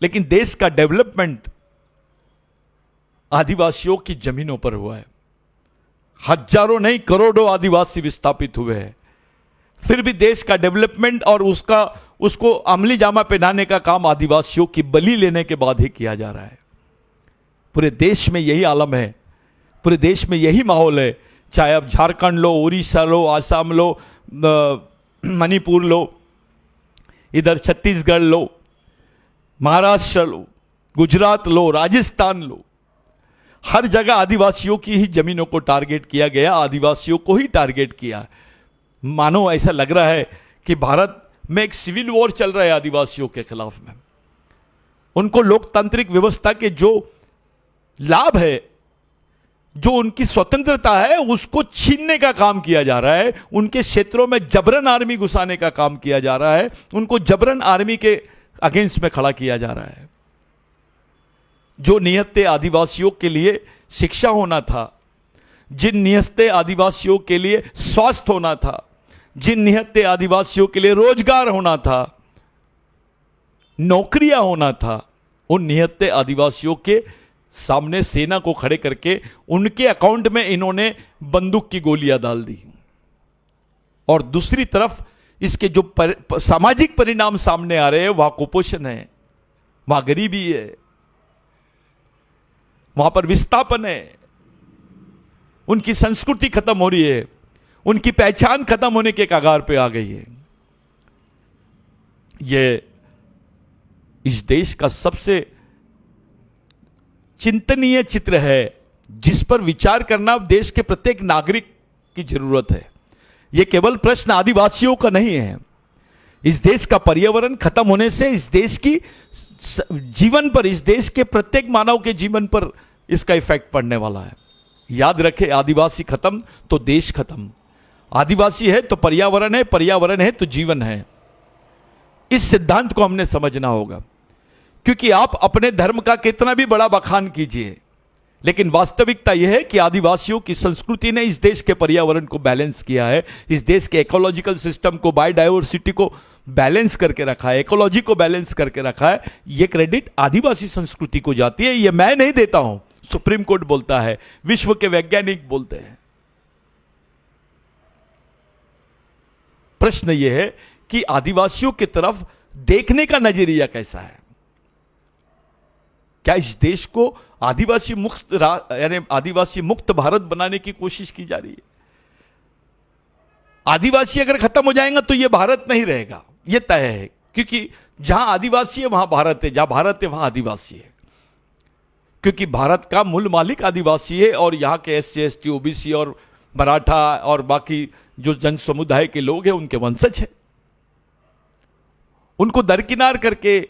लेकिन देश का डेवलपमेंट आदिवासियों की जमीनों पर हुआ है, हजारों नहीं करोड़ों आदिवासी विस्थापित हुए हैं, फिर भी देश का डेवलपमेंट और उसको अमली जामा पहनाने का काम आदिवासियों की बलि लेने के बाद ही किया जा रहा है। पूरे देश में यही आलम है, पूरे देश में यही माहौल है। चाहे अब झारखंड लो, उड़ीसा लो, आसाम लो, मणिपुर लो, इधर छत्तीसगढ़ लो, महाराष्ट्र लो, गुजरात लो, राजस्थान लो, हर जगह आदिवासियों की ही जमीनों को टारगेट किया गया, आदिवासियों को ही टारगेट किया। मानो ऐसा लग रहा है कि भारत में एक सिविल वॉर चल रहा है आदिवासियों के खिलाफ में। उनको लोकतांत्रिक व्यवस्था के जो लाभ है, जो उनकी स्वतंत्रता है, उसको छीनने का काम किया जा रहा है। उनके क्षेत्रों में जबरन आर्मी घुसाने का काम किया जा रहा है। उनको जबरन आर्मी के अगेंस्ट में खड़ा किया जा रहा है। जो नियत्ते आदिवासियों के लिए शिक्षा होना था, जिन नियत्ते आदिवासियों के लिए स्वास्थ्य होना था, जिन नियत्ते आदिवासियों के लिए रोजगार होना था, नौकरियां होना था, उन नियत्ते आदिवासियों के सामने सेना को खड़े करके उनके अकाउंट में इन्होंने बंदूक की गोलियां डाल दी। और दूसरी तरफ इसके जो सामाजिक परिणाम सामने आ रहे हैं, वहां कुपोषण है, वहां गरीबी है, वहां पर विस्थापन है, उनकी संस्कृति खत्म हो रही है, उनकी पहचान खत्म होने के कगार पे आ गई है। यह इस देश का सबसे चिंतनीय चित्र है, जिस पर विचार करना देश के प्रत्येक नागरिक की जरूरत है। यह केवल प्रश्न आदिवासियों का नहीं है। इस देश का पर्यावरण खत्म होने से इस देश की जीवन पर, इस देश के प्रत्येक मानव के जीवन पर इसका इफेक्ट पड़ने वाला है। याद रखें, आदिवासी खत्म तो देश खत्म। आदिवासी है तो पर्यावरण है, पर्यावरण है तो जीवन है। इस सिद्धांत को हमने समझना होगा, क्योंकि आप अपने धर्म का कितना भी बड़ा बखान कीजिए, लेकिन वास्तविकता यह है कि आदिवासियों की संस्कृति ने इस देश के पर्यावरण को बैलेंस किया है, इस देश के इकोलॉजिकल सिस्टम को, बायोडाइवर्सिटी को बैलेंस करके रखा है, इकोलॉजी को बैलेंस करके रखा है। यह क्रेडिट आदिवासी संस्कृति को जाती है। यह मैं नहीं देता हूं, सुप्रीम कोर्ट बोलता है, विश्व के वैज्ञानिक बोलते हैं। प्रश्न यह है कि आदिवासियों की तरफ देखने का नजरिया कैसा है। क्या इस देश को आदिवासी मुक्त यानी आदिवासी मुक्त भारत बनाने की कोशिश की जा रही है? आदिवासी अगर खत्म हो जाएगा तो यह भारत नहीं रहेगा, यह तय है। क्योंकि जहां आदिवासी है वहां भारत है, जहां भारत है वहां आदिवासी है। क्योंकि भारत का मूल मालिक आदिवासी है और यहां के SC ST OBC और मराठा और बाकी जो जन समुदाय के लोग हैं उनके वंशज है। उनको दरकिनार करके,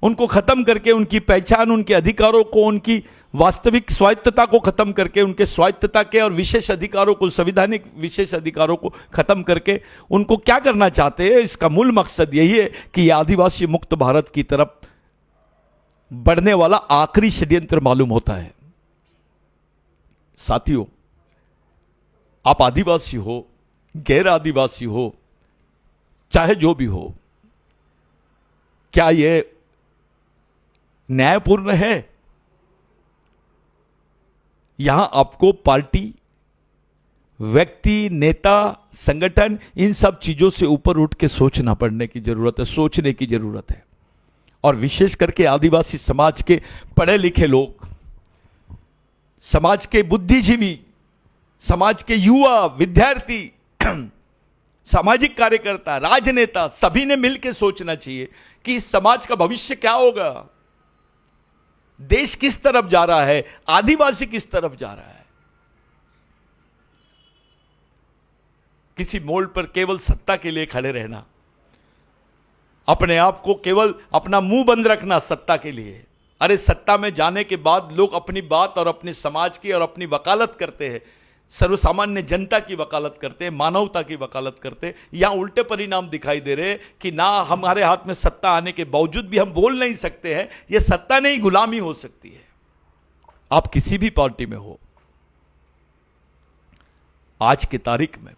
उनको खत्म करके, उनकी पहचान, उनके अधिकारों को, उनकी वास्तविक स्वायत्तता को खत्म करके, उनके स्वायत्तता के और विशेष अधिकारों को, संवैधानिक विशेष अधिकारों को खत्म करके उनको क्या करना चाहते हैं? इसका मूल मकसद यही है कि यह आदिवासी मुक्त भारत की तरफ बढ़ने वाला आखिरी षड्यंत्र मालूम होता है। साथियों, आप आदिवासी हो, गैर आदिवासी हो, चाहे जो भी हो, क्या यह न्यायपूर्ण है? यहां आपको पार्टी, व्यक्ति, नेता, संगठन, इन सब चीजों से ऊपर उठ के सोचना पड़ने की जरूरत है, सोचने की जरूरत है। और विशेष करके आदिवासी समाज के पढ़े लिखे लोग, समाज के बुद्धिजीवी, समाज के युवा, विद्यार्थी, सामाजिक कार्यकर्ता, राजनेता, सभी ने मिलकर सोचना चाहिए कि इस समाज का भविष्य क्या होगा, देश किस तरफ जा रहा है, आदिवासी किस तरफ जा रहा है। किसी मोड़ पर केवल सत्ता के लिए खड़े रहना, अपने आप को केवल अपना मुंह बंद रखना सत्ता के लिए। अरे सत्ता में जाने के बाद लोग अपनी बात और अपने समाज की और अपनी वकालत करते हैं, सर्वसामान्य जनता की वकालत करते हैं, मानवता की वकालत करते हैं। यहां उल्टे परिणाम दिखाई दे रहे हैं कि ना हमारे हाथ में सत्ता आने के बावजूद भी हम बोल नहीं सकते हैं। यह सत्ता नहीं, गुलामी हो सकती है। आप किसी भी पार्टी में हो, आज की तारीख में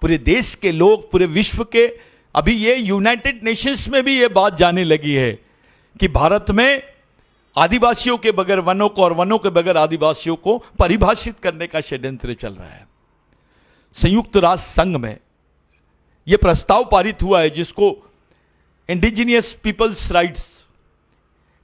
पूरे देश के लोग, पूरे विश्व के, अभी ये यूनाइटेड नेशंस में भी ये बात जाने लगी है कि भारत में आदिवासियों के बगैर वनों को और वनों के बगैर आदिवासियों को परिभाषित करने का षड्यंत्र चल रहा है। संयुक्त राष्ट्र संघ में यह प्रस्ताव पारित हुआ है जिसको indigenous peoples rights,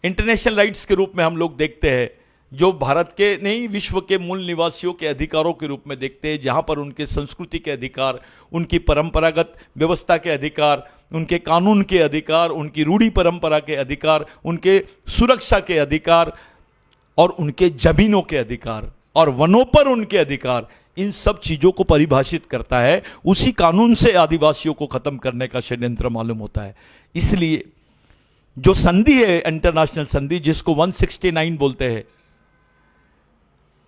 international rights के रूप में हम लोग देखते हैं, जो भारत के नहीं विश्व के मूल निवासियों के अधिकारों के रूप में देखते हैं, जहां पर उनके संस्कृति के अधिकार, उनकी परंपरागत व्यवस्था के अधिकार, उनके कानून के अधिकार, उनकी रूढ़ी परंपरा के अधिकार, उनके सुरक्षा के अधिकार और उनके जमीनों के अधिकार और वनों पर उनके अधिकार, इन सब चीजों को परिभाषित करता है। उसी कानून से आदिवासियों को खत्म करने का षड्यंत्र मालूम होता है। इसलिए जो संधि है, इंटरनेशनल संधि जिसको 169 बोलते हैं,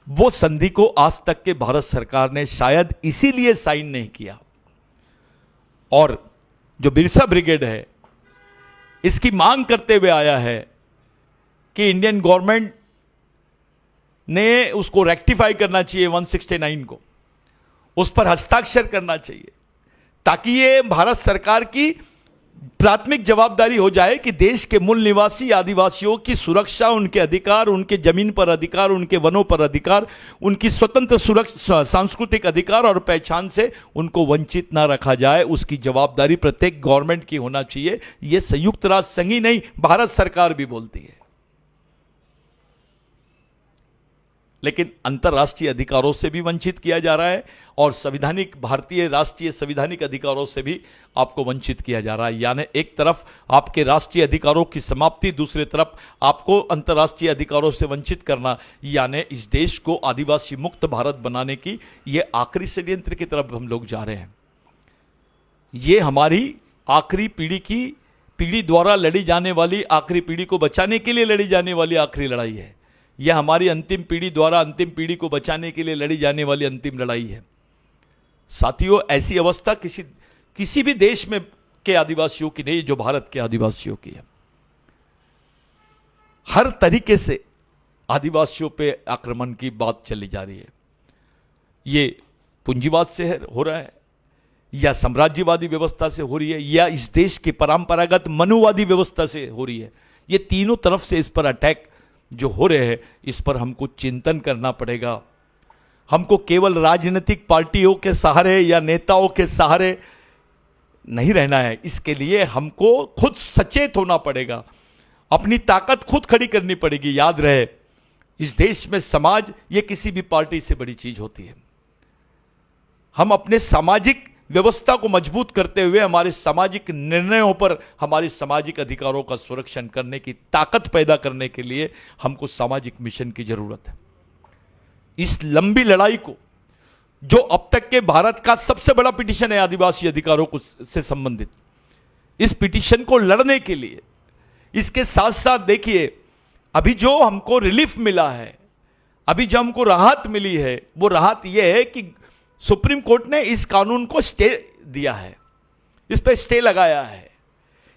वो संधि को आज तक के भारत सरकार ने शायद इसीलिए साइन नहीं किया। और जो बिरसा ब्रिगेड है, इसकी मांग करते हुए आया है कि इंडियन गवर्नमेंट ने उसको रेक्टिफाई करना चाहिए, 169 को, उस पर हस्ताक्षर करना चाहिए, ताकि ये भारत सरकार की प्राथमिक जवाबदारी हो जाए कि देश के मूल निवासी आदिवासियों की सुरक्षा, उनके अधिकार, उनके जमीन पर अधिकार, उनके वनों पर अधिकार, उनकी स्वतंत्र सुरक्षा, सांस्कृतिक अधिकार और पहचान से उनको वंचित ना रखा जाए। उसकी जवाबदारी प्रत्येक गवर्नमेंट की होना चाहिए। यह संयुक्त राष्ट्र संघ ही नहीं, भारत सरकार भी बोलती है। लेकिन अंतर्राष्ट्रीय अधिकारों से भी वंचित किया जा रहा है और संविधानिक, भारतीय राष्ट्रीय संविधानिक अधिकारों से भी आपको वंचित किया जा रहा है। यानी एक तरफ आपके राष्ट्रीय अधिकारों की समाप्ति, दूसरी तरफ आपको अंतर्राष्ट्रीय अधिकारों से वंचित करना, यानी इस देश को आदिवासी मुक्त भारत बनाने की ये आखिरी षड्यंत्र की तरफ हम लोग जा रहे हैं। ये हमारी आखिरी पीढ़ी द्वारा लड़ी जाने वाली, आखिरी पीढ़ी को बचाने के लिए लड़ी जाने वाली आखिरी लड़ाई है। यह हमारी अंतिम पीढ़ी द्वारा अंतिम पीढ़ी को बचाने के लिए लड़ी जाने वाली अंतिम लड़ाई है। साथियों, ऐसी अवस्था किसी भी देश में के आदिवासियों की नहीं, जो भारत के आदिवासियों की है। हर तरीके से आदिवासियों पे आक्रमण की बात चली जा रही है। ये पूंजीवाद से हो रहा है, या साम्राज्यवादी व्यवस्था से हो रही है, या इस देश की परंपरागत मनुवादी व्यवस्था से हो रही है। ये तीनों तरफ से इस पर अटैक जो हो रहे हैं, इस पर हमको चिंतन करना पड़ेगा। हमको केवल राजनीतिक पार्टियों के सहारे या नेताओं के सहारे नहीं रहना है। इसके लिए हमको खुद सचेत होना पड़ेगा, अपनी ताकत खुद खड़ी करनी पड़ेगी। याद रहे, इस देश में समाज ये किसी भी पार्टी से बड़ी चीज होती है। हम अपने सामाजिक व्यवस्था को मजबूत करते हुए हमारे सामाजिक निर्णयों पर हमारे सामाजिक अधिकारों का सुरक्षण करने की ताकत पैदा करने के लिए हमको सामाजिक मिशन की जरूरत है। इस लंबी लड़ाई को, जो अब तक के भारत का सबसे बड़ा पिटीशन है आदिवासी अधिकारों को से संबंधित, इस पिटीशन को लड़ने के लिए, इसके साथ साथ देखिए, अभी जो हमको रिलीफ मिला है, अभी जो हमको राहत मिली है, वो राहत यह है कि सुप्रीम कोर्ट ने इस कानून को स्टे दिया है, इस पर स्टे लगाया है।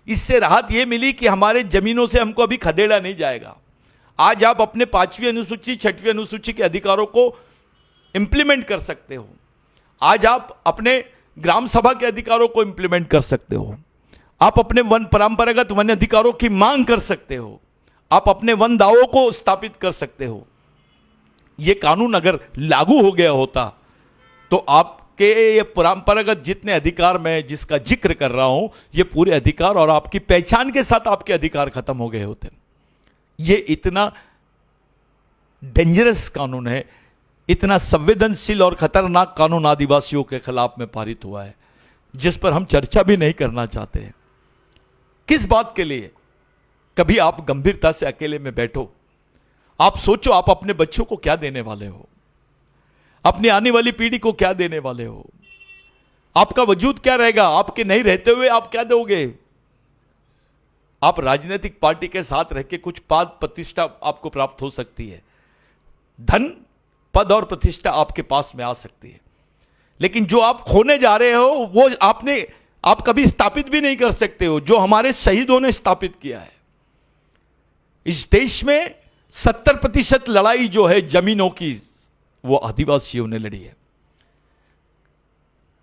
इससे राहत यह मिली कि हमारे जमीनों से हमको अभी खदेड़ा नहीं जाएगा। आज आप अपने 5वीं अनुसूची, 6वीं अनुसूची के अधिकारों को इंप्लीमेंट कर सकते हो। आज आप अपने ग्राम सभा के अधिकारों को इंप्लीमेंट कर सकते हो। आप अपने परंपरागत वन अधिकारों की मांग कर सकते हो। आप अपने वन दावों को स्थापित कर सकते हो। यह कानून अगर लागू हो गया होता तो आपके ये परंपरागत जितने अधिकार मैं जिसका जिक्र कर रहा हूं, ये पूरे अधिकार और आपकी पहचान के साथ आपके अधिकार खत्म हो गए होते। ये इतना डेंजरस कानून है, इतना संवेदनशील और खतरनाक कानून आदिवासियों के खिलाफ में पारित हुआ है, जिस पर हम चर्चा भी नहीं करना चाहते हैं। किस बात के लिए? कभी आप गंभीरता से अकेले में बैठो, आप सोचो, आप अपने बच्चों को क्या देने वाले हो, अपनी आने वाली पीढ़ी को क्या देने वाले हो, आपका वजूद क्या रहेगा, आपके नहीं रहते हुए आप क्या दोगे। आप राजनीतिक पार्टी के साथ रह के कुछ पद प्रतिष्ठा आपको प्राप्त हो सकती है, धन, पद और प्रतिष्ठा आपके पास में आ सकती है, लेकिन जो आप खोने जा रहे हो वो आप कभी स्थापित भी नहीं कर सकते हो, जो हमारे शहीदों ने स्थापित किया है। इस देश में 70% लड़ाई जो है जमीनों की, वो आदिवासियों ने लड़ी है।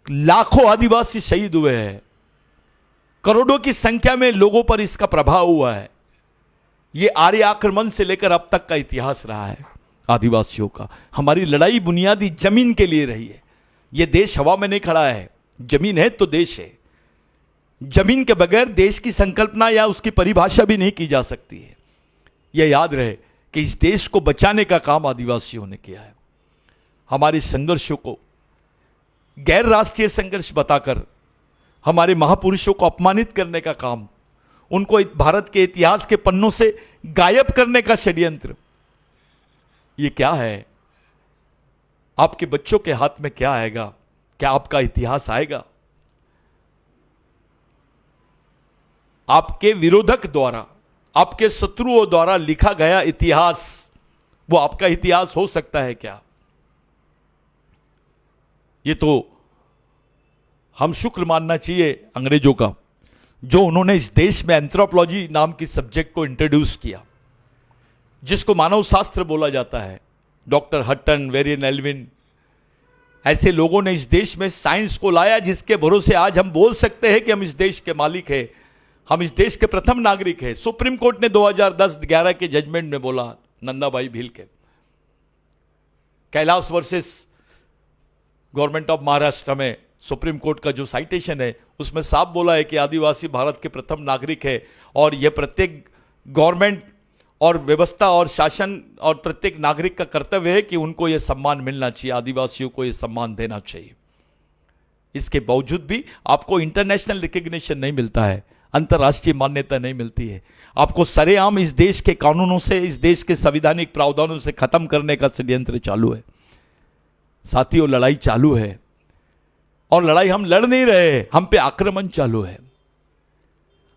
लाखों आदिवासी शहीद हुए हैं, करोड़ों की संख्या में लोगों पर इसका प्रभाव हुआ है। यह आर्य आक्रमण से लेकर अब तक का इतिहास रहा है आदिवासियों का। हमारी लड़ाई बुनियादी जमीन के लिए रही है। यह देश हवा में नहीं खड़ा है, जमीन है तो देश है। जमीन के बगैर देश की संकल्पना या उसकी परिभाषा भी नहीं की जा सकती है। यह याद रहे कि इस देश को बचाने का काम आदिवासियों ने किया है। हमारे संघर्षों को गैर राष्ट्रीय संघर्ष बताकर हमारे महापुरुषों को अपमानित करने का काम, उनको भारत के इतिहास के पन्नों से गायब करने का षड्यंत्र, ये क्या है? आपके बच्चों के हाथ में क्या आएगा? क्या आपका इतिहास आएगा? आपके विरोधक द्वारा, आपके शत्रुओं द्वारा लिखा गया इतिहास, वो आपका इतिहास हो सकता है क्या? ये तो हम शुक्र मानना चाहिए अंग्रेजों का, जो उन्होंने इस देश में एंथ्रोपोलॉजी नाम की सब्जेक्ट को इंट्रोड्यूस किया, जिसको मानव शास्त्र बोला जाता है। डॉक्टर हटन, वेरियन एल्विन, ऐसे लोगों ने इस देश में साइंस को लाया, जिसके भरोसे आज हम बोल सकते हैं कि हम इस देश के मालिक हैं, हम इस देश के प्रथम नागरिक हैं। सुप्रीम कोर्ट ने 2010-11 के जजमेंट में बोला, नंदाबाई भील के Kailash versus government of Maharashtra में सुप्रीम कोर्ट का जो साइटेशन है, उसमें साफ बोला है कि आदिवासी भारत के प्रथम नागरिक है, और यह प्रत्येक गवर्नमेंट और व्यवस्था और शासन और प्रत्येक नागरिक का कर्तव्य है कि उनको यह सम्मान मिलना चाहिए, आदिवासियों को यह सम्मान देना चाहिए। इसके बावजूद भी आपको इंटरनेशनल रिकग्निशन नहीं मिलता है, अंतर्राष्ट्रीय मान्यता नहीं मिलती है। आपको सरेआम इस देश के कानूनों से, इस देश के संवैधानिक प्रावधानों से खत्म करने का षड्यंत्र चालू है। साथियों, लड़ाई चालू है, और लड़ाई हम लड़ नहीं रहे, हम पे आक्रमण चालू है।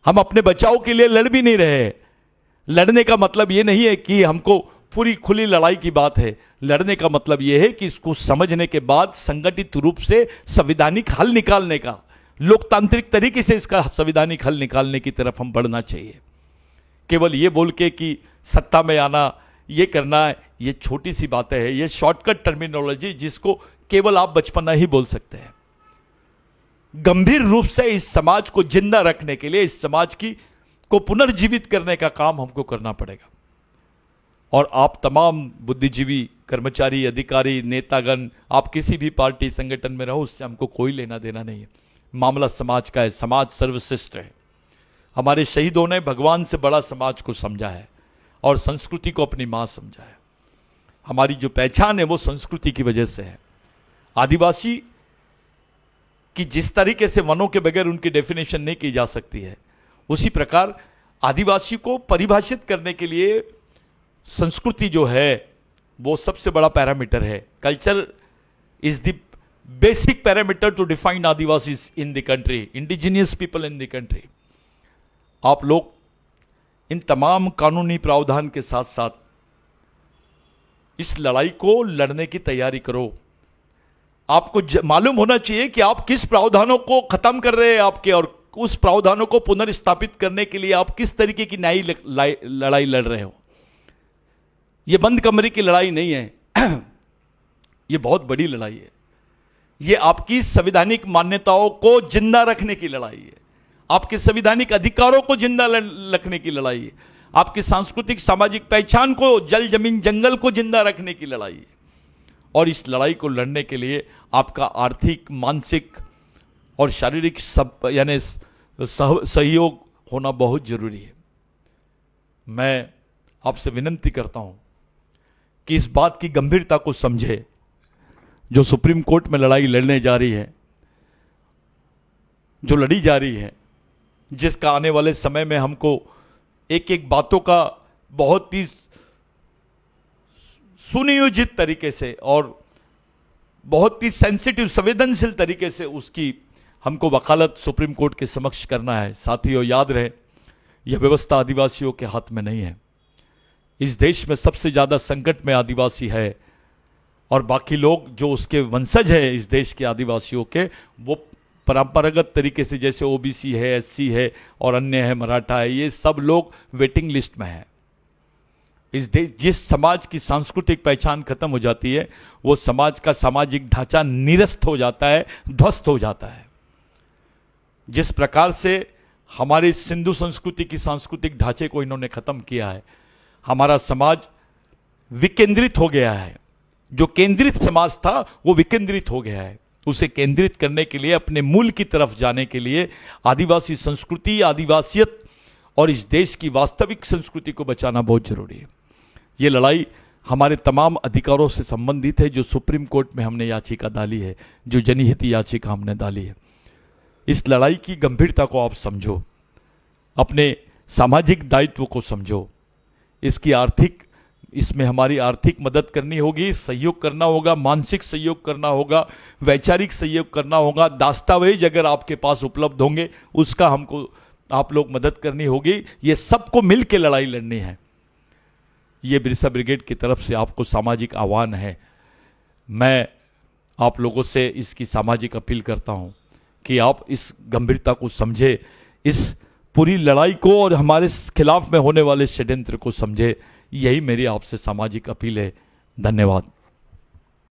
हम अपने बचाव के लिए लड़ भी नहीं रहे। लड़ने का मतलब यह नहीं है कि हमको पूरी खुली लड़ाई की बात है। लड़ने का मतलब यह है कि इसको समझने के बाद संगठित रूप से संवैधानिक हल निकालने का, लोकतांत्रिक तरीके से इसका संवैधानिक हल निकालने की तरफ हम बढ़ना चाहिए। केवल ये बोल के कि सत्ता में आना, ये करना, ये छोटी सी बातें हैं, ये शॉर्टकट टर्मिनोलॉजी जिसको केवल आप बचपना ही बोल सकते हैं। गंभीर रूप से इस समाज को जिंदा रखने के लिए, इस समाज को पुनर्जीवित करने का काम हमको करना पड़ेगा। और आप तमाम बुद्धिजीवी, कर्मचारी, अधिकारी, नेतागण, आप किसी भी पार्टी संगठन में रहो, उससे हमको कोई लेना देना नहीं है। मामला समाज का है, समाज सर्वश्रेष्ठ है। हमारे शहीदों ने भगवान से बड़ा समाज को समझा है और संस्कृति को अपनी मां समझा है। हमारी जो पहचान है वो संस्कृति की वजह से है। आदिवासी कि जिस तरीके से वनों के बगैर उनकी डेफिनेशन नहीं की जा सकती है, उसी प्रकार आदिवासी को परिभाषित करने के लिए संस्कृति जो है वो सबसे बड़ा पैरामीटर है। Culture is the basic parameter to define Adivasi in the country, indigenous people in the country. आप लोग इन तमाम कानूनी प्रावधान के साथ साथ इस लड़ाई को लड़ने की तैयारी करो। आपको मालूम होना चाहिए कि आप किस प्रावधानों को खत्म कर रहे हैं आपके, और उस प्रावधानों को पुनर्स्थापित करने के लिए आप किस तरीके की न्यायी लड़ाई लड़ रहे हो। यह बंद कमरे की लड़ाई नहीं है, यह बहुत बड़ी लड़ाई है। यह आपकी संवैधानिक मान्यताओं को जिंदा रखने की लड़ाई है, आपके संवैधानिक अधिकारों को जिंदा रखने की लड़ाई है, आपकी सांस्कृतिक सामाजिक पहचान को, जल जमीन जंगल को जिंदा रखने की लड़ाई है। और इस लड़ाई को लड़ने के लिए आपका आर्थिक, मानसिक और शारीरिक यानी सहयोग होना बहुत जरूरी है। मैं आपसे विनती करता हूं कि इस बात की गंभीरता को समझे। जो सुप्रीम कोर्ट में लड़ाई लड़ने जा रही है, जो लड़ी जा रही है, जिसका आने वाले समय में हमको एक एक बातों का बहुत ही सुनियोजित तरीके से और बहुत ही सेंसिटिव, संवेदनशील तरीके से उसकी हमको वकालत सुप्रीम कोर्ट के समक्ष करना है। साथियों, याद रहे, यह व्यवस्था आदिवासियों के हाथ में नहीं है। इस देश में सबसे ज्यादा संकट में आदिवासी है, और बाकी लोग जो उसके वंशज है इस देश के आदिवासियों के, वो परंपरागत तरीके से, जैसे ओबीसी है, एससी है और अन्य है, मराठा है, ये सब लोग वेटिंग लिस्ट में है। इस देश, जिस समाज की सांस्कृतिक पहचान खत्म हो जाती है, वो समाज का सामाजिक ढांचा निरस्त हो जाता है, ध्वस्त हो जाता है। जिस प्रकार से हमारी सिंधु संस्कृति की सांस्कृतिक ढांचे को इन्होंने खत्म किया है, हमारा समाज विकेंद्रित हो गया है। जो केंद्रित समाज था वो विकेंद्रित हो गया है। उसे केंद्रित करने के लिए, अपने मूल की तरफ जाने के लिए आदिवासी संस्कृति, आदिवासियत और इस देश की वास्तविक संस्कृति को बचाना बहुत जरूरी है। ये लड़ाई हमारे तमाम अधिकारों से संबंधित है जो सुप्रीम कोर्ट में हमने याचिका डाली है, जो जनहित याचिका हमने डाली है। इस लड़ाई की गंभीरता को आप समझो, अपने सामाजिक दायित्व को समझो, इसमें हमारी आर्थिक मदद करनी होगी, सहयोग करना होगा, मानसिक सहयोग करना होगा, वैचारिक सहयोग करना होगा, दस्तावेज अगर आपके पास उपलब्ध होंगे उसका हमको आप लोग मदद करनी होगी। ये सबको मिल के लड़ाई लड़नी है। ये बिरसा ब्रिगेड की तरफ से आपको सामाजिक आह्वान है। मैं आप लोगों से इसकी सामाजिक अपील करता हूं कि आप इस गंभीरता को समझे, इस पूरी लड़ाई को और हमारे खिलाफ में होने वाले षड्यंत्र को समझे। यही मेरी आपसे सामाजिक अपील है। धन्यवाद।